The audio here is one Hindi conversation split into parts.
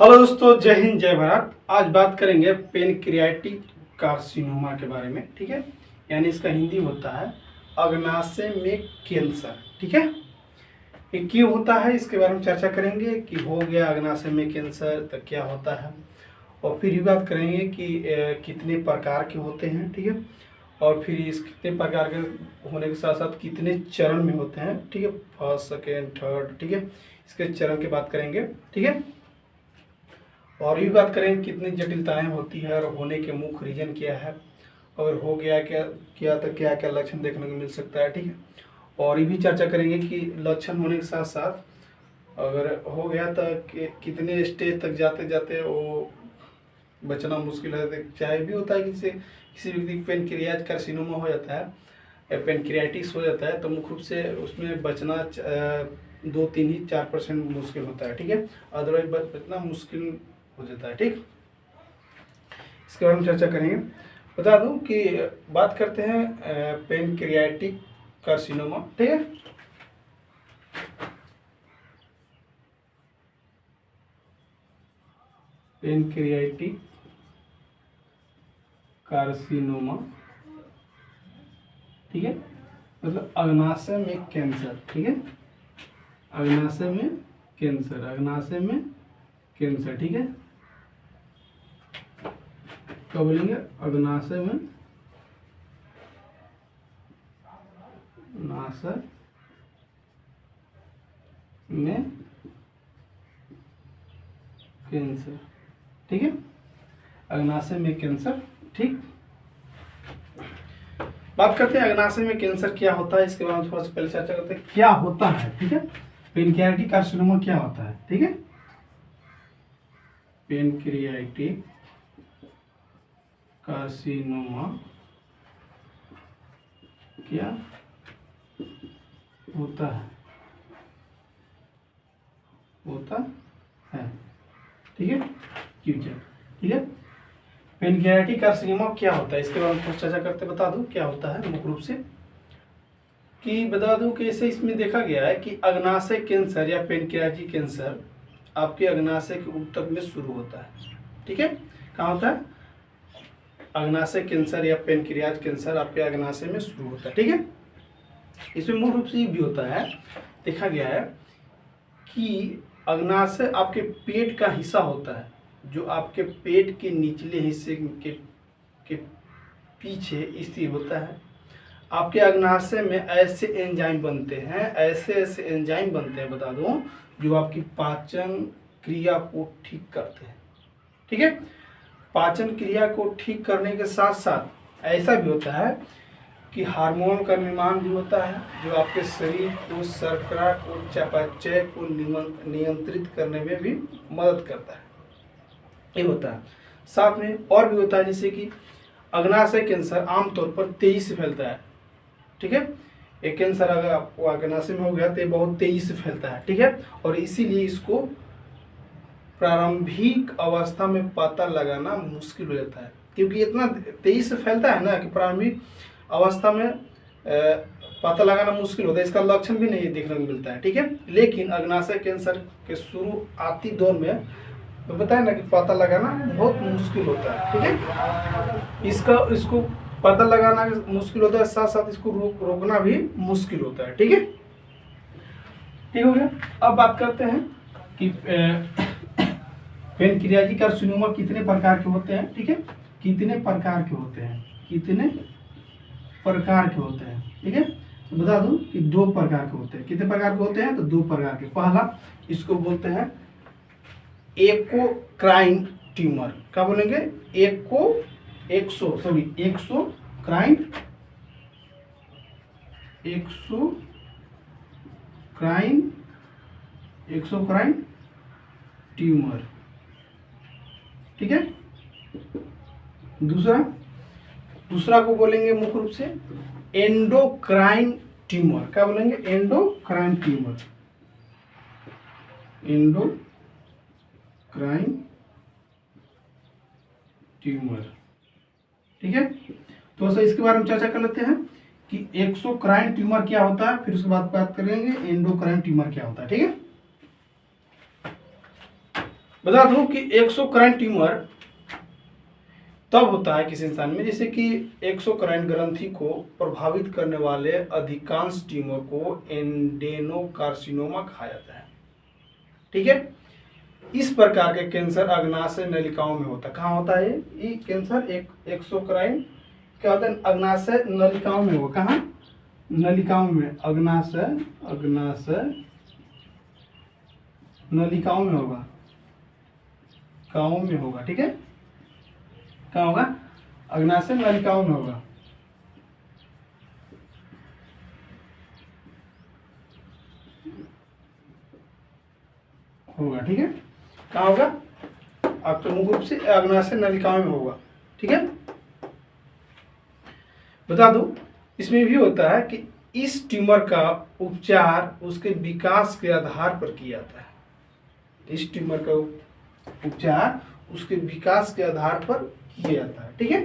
हेलो दोस्तों, जय हिंद जय भारत। आज बात करेंगे पेनक्रियाटिक कार्सिनोमा के बारे में। ठीक है, यानी इसका हिंदी होता है अग्नाशय में कैंसर। ठीक है, ये क्यों होता है इसके बारे में चर्चा करेंगे कि हो गया अग्नाशय में कैंसर तो क्या होता है, और फिर भी बात करेंगे कि कितने प्रकार के होते हैं। ठीक है, और फिर इस कितने प्रकार के होने के साथ साथ कितने चरण में होते हैं। ठीक है, फर्स्ट सेकेंड थर्ड। ठीक है, इसके चरण की बात करेंगे। ठीक है, और ये बात करें कितनी जटिलताएं होती है और होने के मुख्य रीजन क्या है, अगर हो गया क्या तो क्या क्या लक्षण देखने को मिल सकता है। ठीक है, और ये भी चर्चा करेंगे कि लक्षण होने के साथ साथ अगर हो गया तो कितने स्टेज तक जाते जाते वो बचना मुश्किल है। चाहे भी होता है किसी व्यक्ति को पेनक्रियाज कार्सिनोमा हो जाता है, पेनक्रियाटिस हो जाता है, तो मुख्य रूप से उसमें बचना 2-3 ही 4% मुश्किल होता है। ठीक है, अदरवाइज बचना मुश्किल हो जाता है। ठीक, इसके बारे में चर्चा करेंगे। बता दूं कि बात करते हैं पेनक्रियाटिक कार्सिनोमा। ठीक है, पेनक्रियाटिक कार्सिनोमा, ठीक है, मतलब अग्नाशय में कैंसर। ठीक है, अग्नाशय में कैंसर, अग्नाशय में कैंसर। ठीक है, क्या बोलेंगे, अग्नाशय में अग्नाशय में कैंसर। ठीक है, अग्नाशय में कैंसर। ठीक, बात करते हैं अग्नाशय में कैंसर क्या होता है, इसके बारे में थोड़ा सा पहले चर्चा करते हैं क्या होता है। ठीक है, पेनक्रियाटिक कार्सिनोमा क्या होता है। ठीक है, पेनक्रियाटिक कार्सिनोमा क्या होता है, ठीक है, फ्यूचर। ठीक है, पेनक्रियाटिक कार्सिनोमा क्या होता है इसके बारे में थोड़ा चर्चा करते बता दूं क्या होता है मुख्य रूप से। कि बता दूं कि ऐसे इसमें देखा गया है कि अग्नाशय कैंसर या पेनक्रियाटिक कैंसर आपके अग्नाशय के ऊतक में शुरू होता है। ठीक है, कहाँ होता है, अग्नाशय कैंसर या पेनक्रियाज कैंसर आपके अग्नाशय में शुरू होता है। ठीक है, इसमें मूल रूप से ये भी होता है, देखा गया है कि अग्नाशय आपके पेट का हिस्सा होता है, जो आपके पेट के निचले हिस्से के पीछे स्थित होता है। आपके अग्नाशय में ऐसे एंजाइम बनते हैं, ऐसे एंजाइम बनते हैं बता दूं, जो आपकी पाचन क्रिया को ठीक करते हैं। ठीक है, पाचन क्रिया को ठीक करने के साथ साथ ऐसा भी होता है कि हार्मोन का निर्माण भी होता है, जो आपके शरीर को शर्करा को चयापचय को नियंत्रित करने में भी मदद करता है। ये होता है, साथ में और भी होता है, जैसे कि अग्नाशय कैंसर आमतौर पर तेजी से फैलता है। ठीक है, एक कैंसर अगर आपको अग्नाशय में हो गया तो ये बहुत तेजी से फैलता है। ठीक है, और इसीलिए इसको प्रारंभिक अवस्था में पता लगाना मुश्किल हो जाता है, क्योंकि इतना तेजी से फैलता है ना कि प्रारंभिक अवस्था में पता लगाना मुश्किल होता है, इसका लक्षण भी नहीं देखने को मिलता है। ठीक है, लेकिन अग्नाशय कैंसर के शुरुआती दौर में तो बताया ना कि पता लगाना बहुत मुश्किल होता है। ठीक है, इसको पता लगाना मुश्किल होता है, साथ साथ इसको रोकना भी मुश्किल होता है। ठीक है, ठीक हो गया। अब बात करते हैं कि पेनक्रियाटिक कार्सिनोमा कितने प्रकार के होते हैं। ठीक है, कितने प्रकार के होते हैं, कितने प्रकार के होते हैं। ठीक है, तो बता दूं कि 2 प्रकार के होते हैं। कितने प्रकार के होते हैं, तो 2 प्रकार के। पहला इसको बोलते हैं एक्सोक्राइन ट्यूमर। क्या बोलेंगे, एक्सोक्राइन ट्यूमर। ठीक है, दूसरा को बोलेंगे मुख्य रूप से एंडोक्राइन ट्यूमर। क्या बोलेंगे, एंडोक्राइन ट्यूमर, एंडोक्राइन ट्यूमर। ठीक है, तो सर इसके बारे में चर्चा कर लेते हैं कि एक्सोक्राइन ट्यूमर क्या होता है, फिर उसके बाद बात करेंगे एंडोक्राइन ट्यूमर क्या होता है। ठीक है, बता दूं कि एक्सोक्राइन ट्यूमर तब होता है किसी इंसान में जैसे कि एक्सोक्राइन ग्रंथि को प्रभावित करने वाले अधिकांश ट्यूमर को एंडेनोकार्सिनोमा कहा जाता है। ठीक है, इस प्रकार के कैंसर अग्नाशय नलिकाओं में होता है। कहाँ होता है ये कैंसर? एक्सोक्राइन क्या होता है? अग्नाशय नलिकाओं में होगा। कहाँ? नलिकाओं में। अग्नाशय नलिकाओं में होगा, काओं में होगा। ठीक है, कहाँ होगा? अग्नाशय नलिकाओं में होगा। ठीक है, कहाँ होगा? आप तो मुख्य रूप से अग्नाशय नलिकाओं में होगा। ठीक है, बता दूं इसमें भी होता है कि इस ट्यूमर का उपचार उसके विकास के आधार पर किया जाता है। इस ट्यूमर का उपचार उसके विकास के आधार पर किया जाता है। ठीक है,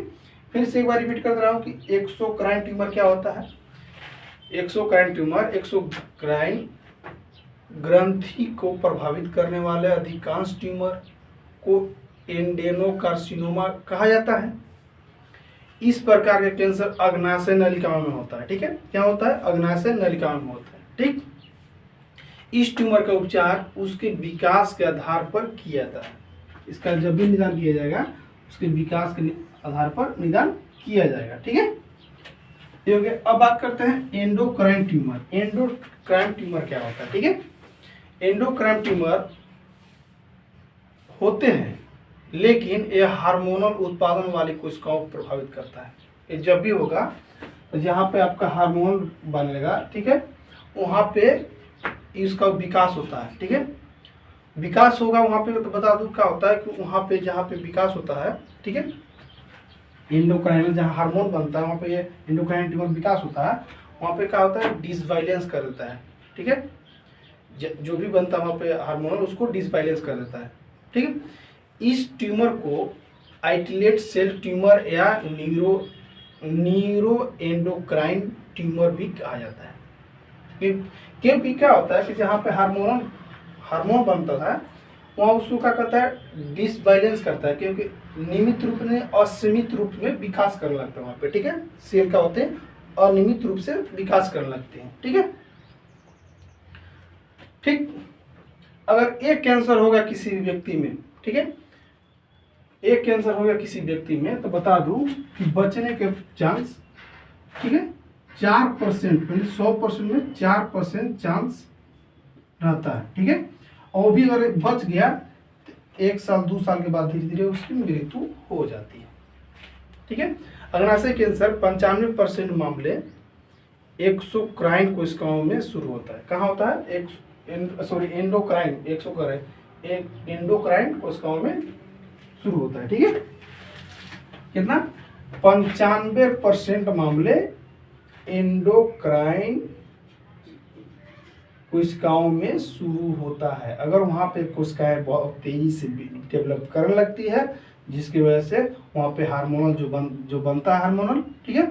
फिर से एक बार रिपीट कर रहा हूं कि एक्सोक्राइन ट्यूमर क्या होता है? एक्सोक्राइन ट्यूमर एक्सोक्राइन ग्रंथि को प्रभावित करने वाले अधिकांश ट्यूमर को एंडेनोकार्सिनोमा कहा जाता है। इस प्रकार के कैंसर अग्नाशय नलिकाओं में होता है। ठीक है, क्या होता है? अग्नाशय नलिकाओं में होता है। ठीक, इस ट्यूमर का उपचार उसके विकास के आधार पर किया जाता है। इसका जब भी निदान किया जाएगा उसके विकास के आधार पर निदान किया जाएगा। ठीक है, ये हो गया। अब बात करते हैं एंडोक्राइन ट्यूमर। एंडोक्राइन ट्यूमर क्या होता है? ठीक है, एंडोक्राइन ट्यूमर होते हैं लेकिन यह हार्मोनल उत्पादन वाली कोशिकाओं को प्रभावित करता है। ये जब भी होगा तो जहाँ पे आपका हार्मोन बनेगा, ठीक है, वहाँ पे इसका विकास होता है। ठीक है, विकास होगा वहाँ पे। तो बता दूँ क्या होता है कि वहाँ पे जहाँ पे विकास होता है, ठीक है, एंडोक्राइन जहाँ हार्मोन बनता है वहाँ पे ये एंडोक्राइन ट्यूमर विकास होता है। वहाँ पे क्या होता है? डिसबाइलेंस कर देता है। ठीक है, जो भी बनता है वहाँ पे हार्मोनल उसको डिसबाइलेंस कर देता है। ठीक है, इस ट्यूमर को आइसोलेट सेल ट्यूमर या न्यूरो एंडोक्राइन ट्यूमर भी कहा जाता है। क्योंकि क्या होता है कि जहाँ पे हार्मोन बनता है वहाँ उसको क्या करता है? डिसबाइलेंस करता है, क्योंकि नियमित रूप में असीमित रूप में विकास करने लगता है वहाँ पे। ठीक है, सेल क्या होते हैं? अनियमित रूप से विकास करने लगते हैं। ठीक है, ठीक, अगर एक कैंसर होगा किसी व्यक्ति में, ठीक है, एक कैंसर हो गया किसी व्यक्ति में तो बता दूं कि बचने के चांस, ठीक है, 4%, 100% में 4% चांस रहता है। ठीक है, और भी अगर बच गया तो 1 साल 2 साल के बाद धीरे धीरे उसकी मृत्यु हो जाती है। ठीक है, अग्नाशय कैंसर 95% मामले एक्सोक्राइन कोशिकाओं में शुरू होता है। कहाँ होता है? एंडोक्राइन कोशिकाओं में शुरू होता है। ठीक है, कितना? 95% मामले एंडोक्राइन कोशिकाओं में शुरू होता है। अगर वहां पे कोशिकाएं बहुत तेजी से डेवलप करने लगती है जिसकी वजह से वहां पे हार्मोनल जो बनता है हार्मोनल, ठीक है,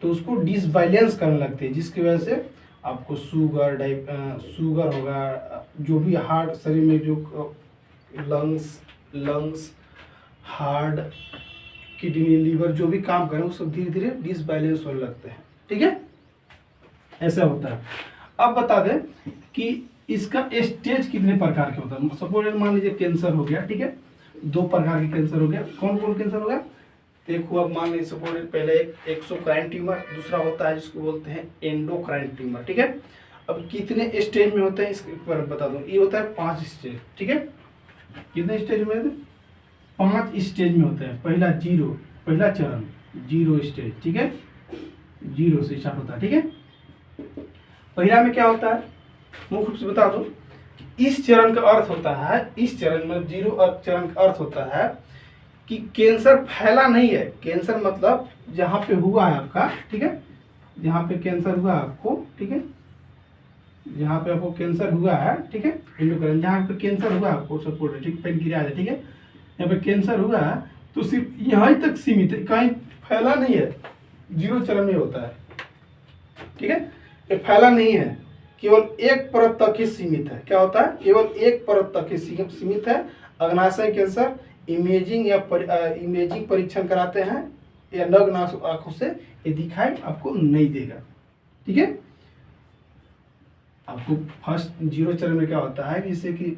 तो उसको डिसबाइलेंस करने लगती है जिसकी वजह से आपको शुगर होगा, जो भी हार्ट शरीर में जो लंग्स हार्ट किडनी लीवर जो भी काम करें वो सब धीरे धीरे डिसबैलेंस होने लगते हैं। ठीक है, ऐसा होता है। अब बता दें कि इसका स्टेज कितने प्रकार के होता है। सपोज मान लीजिए कैंसर हो गया, ठीक है, 2 प्रकार के कैंसर हो गया। कौन कौन कैंसर हो गया? देखो, अब मान लीजिए सपोज पहले एक्सोक्राइन ट्यूमर, दूसरा होता है जिसको बोलते हैं एंडोक्राइन ट्यूमर। ठीक है, अब कितने स्टेज में होते हैं इसके बारे में बता दूं। ये होता है 5 स्टेज। ठीक है, कितने स्टेज में? 5 स्टेज में होते हैं। पहला चरण 0 स्टेज। ठीक है, 0 से स्टार्ट होता है। ठीक है, पहला में क्या होता है मुख्य रूप से बता दूं। इस चरण का अर्थ होता है, इस चरण में 0 चरण का अर्थ होता है कि कैंसर फैला नहीं है। कैंसर मतलब जहाँ पे हुआ है आपका, ठीक है, जहाँ पे कैंसर हुआ आपको, ठीक है, जहाँ पे आपको कैंसर हुआ है, ठीक है, एंडोक्राइन जहाँ पे कैंसर हुआ आपको सपोर्ट, ठीक, पेनक्रियाज है, ठीक है, यहाँ पे कैंसर हुआ है तो सिर्फ यहाँ तक सीमित है, कहीं फैला नहीं है। 0 चरण में होता है। ठीक है, ये फैला नहीं है केवल एक परत तक ही सीमित है। क्या होता है? केवल एक परत तक ही सीमित है। अग्नाशय कैंसर इमेजिंग या इमेजिंग परीक्षण कराते हैं या नग्न आंखों से ये दिखाई आपको नहीं देगा। ठीक है, आपको फर्स्ट 0 चरण में क्या होता है, जैसे कि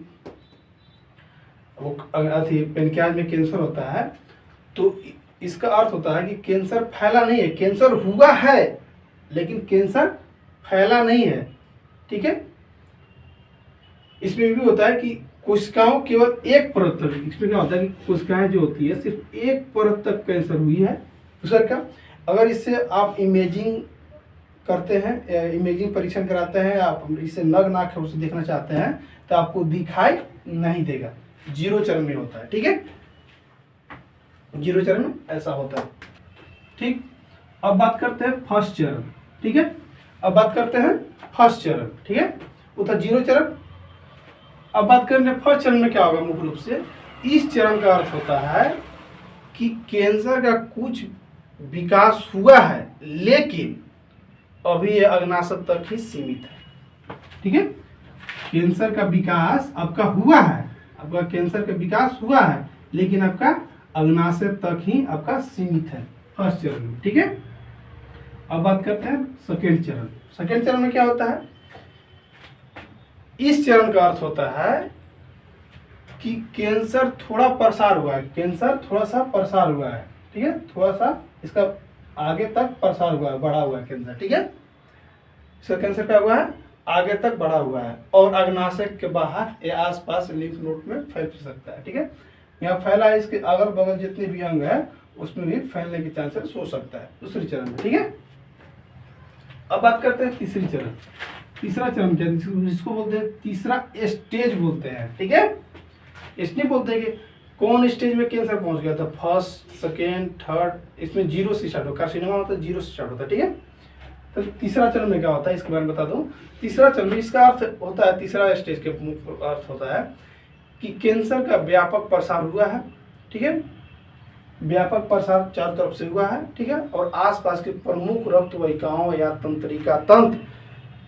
वो पेनक्रियाज में कैंसर होता है तो इसका अर्थ होता है कि कैंसर फैला नहीं है, कैंसर हुआ है लेकिन कैंसर फैला नहीं है। ठीक है, इसमें भी होता है कि कोशिकाओं केवल एक परत तक, इसमें क्या होता है कि कोशिकाएं जो होती है सिर्फ एक परत तक कैंसर हुई है। दूसरा क्या, अगर इससे आप इमेजिंग करते हैं, इमेजिंग परीक्षण कराते हैं, आप इसे नग्न आंखों से देखना चाहते हैं तो आपको दिखाई नहीं देगा। 0 चरण में होता है। ठीक है, 0 चरण में ऐसा होता है। ठीक, अब बात करते हैं फर्स्ट चरण। ठीक है, अब बात करते हैं फर्स्ट चरण। ठीक है, वो था 0 चरण। अब बात करेंगे फर्स्ट चरण में क्या होगा। मुख्य रूप से इस चरण का अर्थ होता है कि कैंसर का कुछ विकास हुआ है लेकिन अभी ये अग्नाशय तक ही सीमित है। ठीक है, कैंसर का विकास आपका हुआ है, आपका कैंसर का विकास हुआ है लेकिन आपका अग्नाशय तक ही आपका सीमित है फर्स्ट चरण में। ठीक है, अब बात करते हैं सेकेंड चरण। सेकेंड चरण में क्या होता है, इस चरण का अर्थ होता है कि कैंसर थोड़ा प्रसार हुआ है, कैंसर थोड़ा सा प्रसार हुआ है। ठीक है, थोड़ा सा इसका आगे तक प्रसार हुआ है, बढ़ा हुआ है कैंसर। ठीक है, इसका कैंसर क्या हुआ है, आगे तक बढ़ा हुआ है और अग्नाशय के बाहर या आसपास लिम्फ नोड में फैल सकता है। ठीक है, यहाँ फैला है, इसके अगल बगल जितने भी अंग है उसमें भी फैलने के चांसेस हो सकता है दूसरे चरण में। ठीक है, अब बात करते हैं तीसरी चरण। तीसरा चरण क्या है, जिसको बोलते हैं तीसरा स्टेज बोलते हैं। ठीक है, इसलिए बोलते हैं कि कौन स्टेज में कैंसर पहुंच गया था, फर्स्ट, सेकेंड, थर्ड, इसमें 0 से स्टार्ट होता है। कार्सिनोमा होता है 0 से स्टार्ट होता है। ठीक है, तो तीसरा चरण में क्या होता है इसके बारे में बता दूं। तीसरा चरण में इसका अर्थ होता है, तीसरा स्टेज के मुख्य अर्थ होता है कि कैंसर का व्यापक प्रसार हुआ है। ठीक है, व्यापक प्रसार चारों तरफ से हुआ है। ठीक है, और आसपास के प्रमुख रक्त वाहिकाओं या तंत्रिका तंत्र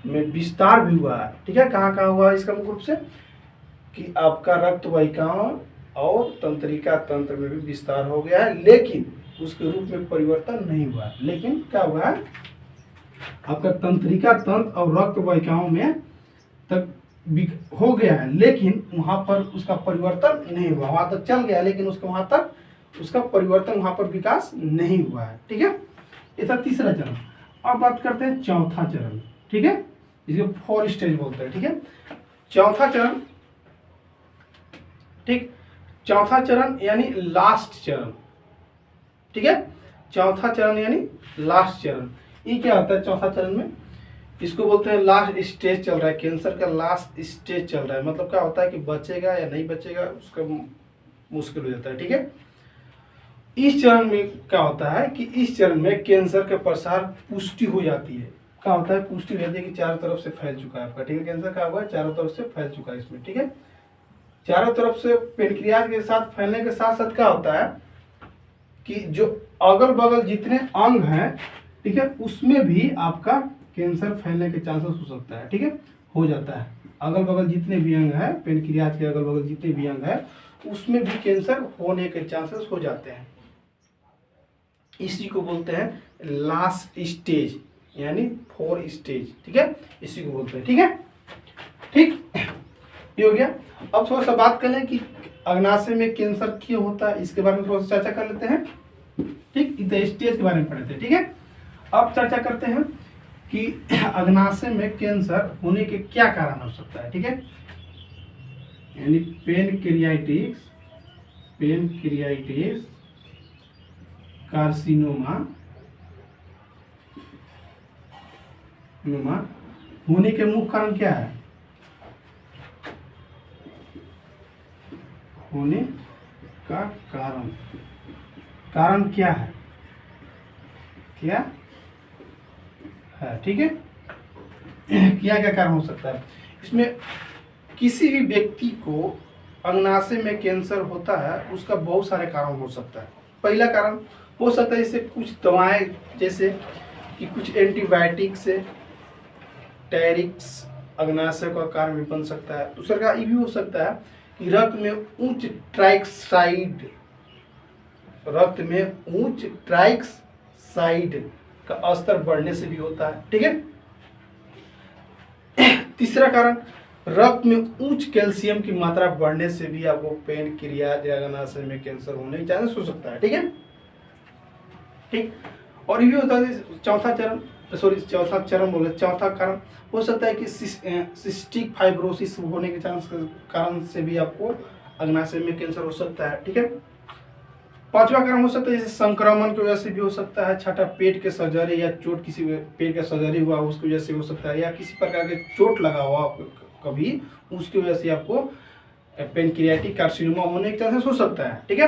में विस्तार भी हुआ है। ठीक है, कहाँ कहाँ हुआ है इसका मुख्य रूप से कि आपका रक्त वाहिकाओं और तंत्रिका तंत्र में भी विस्तार हो गया है लेकिन उसके रूप में परिवर्तन नहीं हुआ है। लेकिन क्या हुआ है, आपका तंत्रिका तंत्र और रक्त वाहिकाओं में तक हो गया है लेकिन वहां पर उसका परिवर्तन नहीं हुआ, वहां तक चल गया लेकिन उसके वहां तक उसका परिवर्तन, वहां पर विकास नहीं हुआ है। ठीक है, ये था तीसरा चरण। अब बात करते हैं चौथा चरण। ठीक है, इसको 4 स्टेज बोलते हैं। ठीक है, चौथा चरण। ठीक, चौथा चरण यानी लास्ट चरण। ठीक है, चौथा चरण यानी लास्ट चरण। ये क्या होता है चौथा चरण में, इसको बोलते हैं लास्ट स्टेज चल रहा है, कैंसर का लास्ट स्टेज चल रहा है। मतलब क्या होता है कि बचेगा या नहीं बचेगा उसका मुश्किल हो जाता है। ठीक है, इस चरण में क्या होता है कि इस चरण में कैंसर का प्रसार पुष्टि हो जाती है। क्या होता है, पुष्टि हो जाती है कि चारों तरफ से फैल चुका है आपका। ठीक है, कैंसर क्या हुआ है, चारों तरफ से फैल चुका है इसमें। ठीक है, चारों तरफ से पेनक्रियाज के साथ फैलने के साथ साथ क्या होता है कि जो अगल बगल जितने अंग हैं, ठीक है, उसमें भी आपका कैंसर फैलने के चांसेस हो सकता है। ठीक है, हो जाता है, अगल बगल जितने भी अंग हैं, पेनक्रियाज के अगल बगल जितने भी अंग हैं उसमें भी कैंसर होने के चांसेस हो जाते हैं। इसी को बोलते हैं लास्ट स्टेज यानी 4 स्टेज। ठीक है, इसी को बोलते हैं। ठीक है, ठीक, ये हो गया। अब थोड़ा सा बात कर लें कि अग्नाशय में कैंसर क्यों होता है, इसके बारे में थोड़ा सा चर्चा कर लेते हैं। ठीक, इस स्टेज के बारे में पढ़ते हैं। ठीक है, अब चर्चा करते हैं कि अग्नाशय में कैंसर होने के क्या कारण हो सकता है। ठीक है, यानी पेनक्रियाटिस कार्सिनोमा होने के मुख्य कारण क्या है, होने का कारण क्या है, क्या है। ठीक है, क्या क्या कारण हो सकता है इसमें। किसी भी व्यक्ति को अग्नाशय में कैंसर होता है उसका बहुत सारे कारण हो सकता है। पहला कारण हो सकता है जैसे कुछ दवाएं, जैसे कि कुछ एंटीबायोटिक से, टैरिक्स अग्नाशय का कारण भी बन सकता है। दूसरा का ये भी हो सकता है कि रक्त में उच्च ट्राइक्साइड का स्तर बढ़ने से भी होता है। ठीक है। तीसरा कारण, रक्त में उच्च कैल्शियम की मात्रा बढ़ने से भी आपको पैनक्रियाज या अग्नाशय में कैंसर होने के चांसेस हो सकता है। ठीक है। ठीक। और ये भी होता है चौथा कारण हो सकता है कि सिस्टिक फाइब्रोसिस होने के कारण से भी आपको अग्नाशय में कैंसर हो सकता है। ठीक है। पांचवा कारण हो सकता है जैसे संक्रमण की वजह से भी हो सकता है। छठा, पेट के सर्जरी या चोट, किसी पेट का सर्जरी हुआ उसकी वजह से हो सकता है, या किसी प्रकार के चोट लगा हुआ कभी उसकी वजह से आपको पैनक्रियाटिक कार्सिनोमा होने के चांसेस हो सकता है। ठीक है।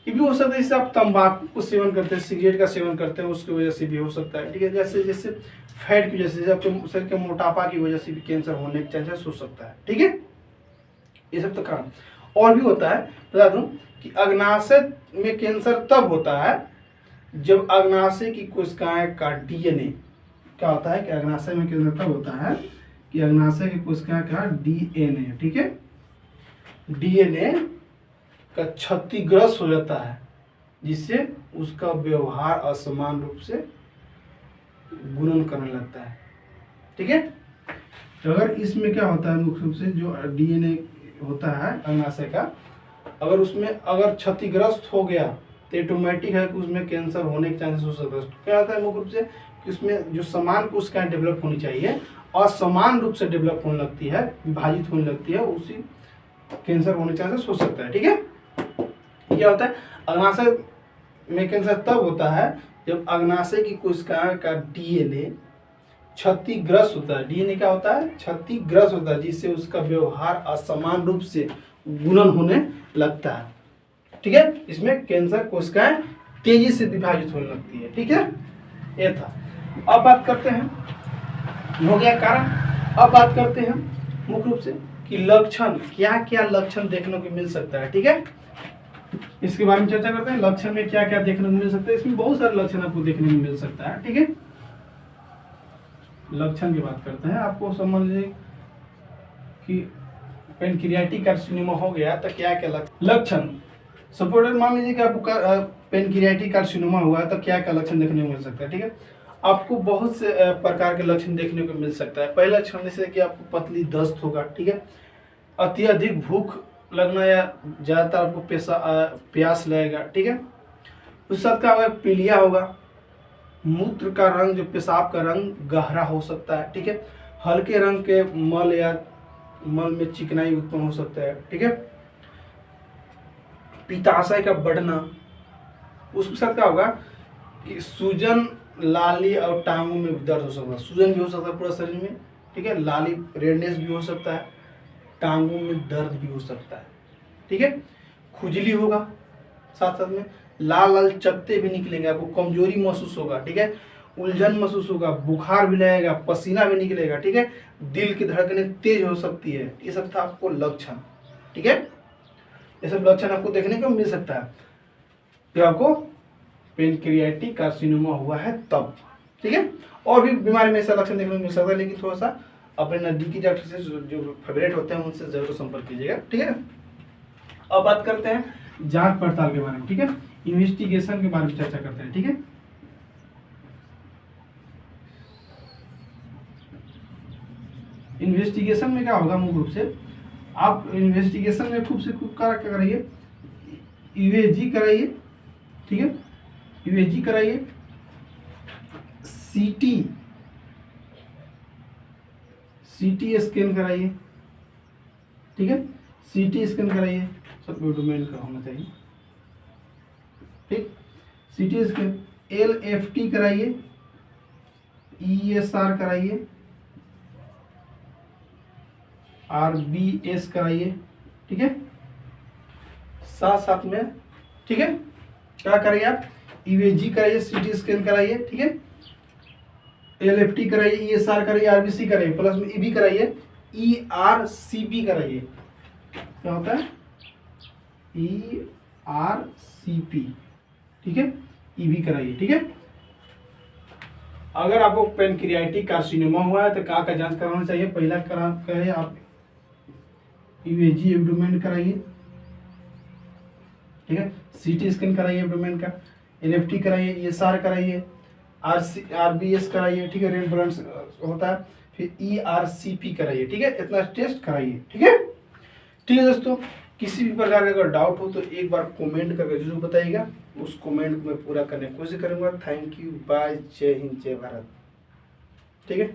ये भी हो सकता है जैसे आप तंबाकू को सेवन करते हैं, सिगरेट का सेवन करते हैं, उसकी वजह से भी हो सकता है। ठीक है। जैसे फैट की वजह से, जैसे आपके शरीर के मोटापा की वजह से भी कैंसर होने के चांसेस हो सकता है। ठीक है। ये सब तो कारण और भी होता है। बता दूं कि अग्नाशय में कैंसर तब होता है जब अग्नाशय की कोशिकाएं का डीएनए, क्या होता है कि अग्नाशय में कैंसर तब होता है कि अग्नाशय की कोशिकाएं का डीएनए, ठीक है, डीएनए का क्षतिग्रस्त हो जाता है, जिससे उसका व्यवहार असमान रूप से गुणन करने लगता है। ठीक है। तो अगर इसमें क्या होता है, मुख्य रूप से जो डीएनए होता है अग्नाशय का, अगर उसमें अगर क्षतिग्रस्त हो गया तो ऑटोमेटिक है कि उसमें कैंसर होने के चांसेस हो सकते हैं। क्या होता है मुख्य रूप से कि उसमें जो समान कोशिकाएं डेवलप होनी चाहिए असमान रूप से डेवलप होने लगती है, विभाजित होने लगती है, उसी कैंसर होने के चांसेस हो सकता है। ठीक है। क्या होता है, अग्नाशय में कैंसर तब होता है जब अग्नाशय की कोशिकाएं का डीएनए क्षतिग्रस्त होता है। डीएनए क्या होता है, क्षतिग्रस्त होता है, जिससे उसका व्यवहार असमान रूप से गुणन होने लगता है। ठीक है। इसमें कैंसर कोशिकाएं तेजी से विभाजित होने लगती है। ठीक है। ये था। अब बात करते हैं, हो गया कारण, अब बात करते हैं मुख्य रूप से कि लक्षण, क्या क्या लक्षण देखने को मिल सकता है। ठीक है। इसके बारे में चर्चा करते हैं। लक्षण में क्या क्या देखने को मिल सकता है, इसमें बहुत सारे लक्षण आपको देखने को मिल सकता है। ठीक है। लक्षण की बात करते हैं। आपको समझ लीजिए कि पैनक्रियाटिक कार्सिनोमा हो गया तो क्या क्या लक्षण, सपोर्टर मान लीजिए कि आपको पैनक्रियाटिक कार्सिनोमा हुआ तो क्या क्या लक्षण देखने को मिल सकता है। ठीक है। आपको बहुत से प्रकार के लक्षण देखने को मिल सकता है। पहला लक्षण जैसे कि आपको पतली दस्त होगा। ठीक है। अत्यधिक भूख लगना या ज़्यादातर आपको प्यास लगेगा। ठीक है। उस साथ क्या होगा, पीलिया होगा, मूत्र का रंग, जो पेशाब का रंग गहरा हो सकता है। ठीक है। हल्के रंग के मल या मल में चिकनाई उत्पन्न हो सकता है। ठीक है। पित्ताशय का बढ़ना, उसके साथ क्या होगा कि सूजन, लाली और टांगों में दर्द हो सकता है। सूजन भी हो सकता है पूरा शरीर में। ठीक है। लाली, रेडनेस भी हो सकता है, टांगों में दर्द भी हो सकता है। ठीक है। खुजली होगा, साथ साथ में लाल लाल चकत्ते भी निकलेंगे, आपको कमजोरी महसूस होगा। ठीक है। उलझन महसूस होगा, बुखार भी लगेगा, पसीना भी निकलेगा। ठीक है। दिल की धड़कनें तेज हो सकती है। ये सब था आपको लक्षण। ठीक है। ये सब लक्षण आपको देखने को मिल सकता है जब आपको पैनक्रियाटिक कार्सिनोमा हुआ है तब। ठीक है। और भी बीमारी में ऐसा लक्षण देखने को मिल सकता है, लेकिन थोड़ा सा अपने नजदीकी डॉक्टर से जो फेवरेट होते हैं उनसे जरूर संपर्क कीजिएगा। ठीक है। अब बात करते हैं जांच पड़ताल के बारे में। ठीक है। इन्वेस्टिगेशन के बारे में चर्चा करते हैं। ठीक है। इन्वेस्टिगेशन में क्या होगा, मुख्य रूप से आप इन्वेस्टिगेशन में खूब से खूब क्या कराइए, यूएजी कराइए। ठीक है। यूएजी कराइए, सीटी स्कैन कराइए। ठीक है। सीटी स्कैन कराइए, सब डोमेन का होना चाहिए। ठीक। सीटी स्कैन, एलएफटी कराइए, ईएसआर कराइए, आरबीएस कराइए। ठीक है। साथ साथ में, ठीक है, क्या कराइए आप, ईवीजी कराइए, सीटी स्कैन कराइए। ठीक है। एलएफटी कराइए, ईएसआर कराइए, आरबीसी कराइए, प्लस में ईबी कराइए, ईआरसीपी कराइए। क्या होता है, ईआरसीपी। ठीक है। ईबी कराइए। ठीक है। अगर आपको पेनक्रियाटिक कार्सिनोमा हुआ है तो कहाँ का जांच कराना चाहिए? पहला कराइए आप यूएजी एब्डोमेन कराइए, ठीक है, सीटी स्कैन कराइए एब्डोमेन का, एनएफटी कराइए, ईएसआर कराइए, आरबीएस कराइए, ठीक है, रेड ब्लड होता है, फिर ईआरसीपी कराइए, ठीक है, इतना टेस्ट कराइए, ठीक है। ठीक है दोस्तों, किसी भी प्रकार का अगर डाउट हो तो एक बार कमेंट करके जरूर बताइएगा, उस कमेंट को मैं पूरा करने की कोशिश करूंगा। थैंक यू, बाय, जय हिंद, जय भारत, ठीक है।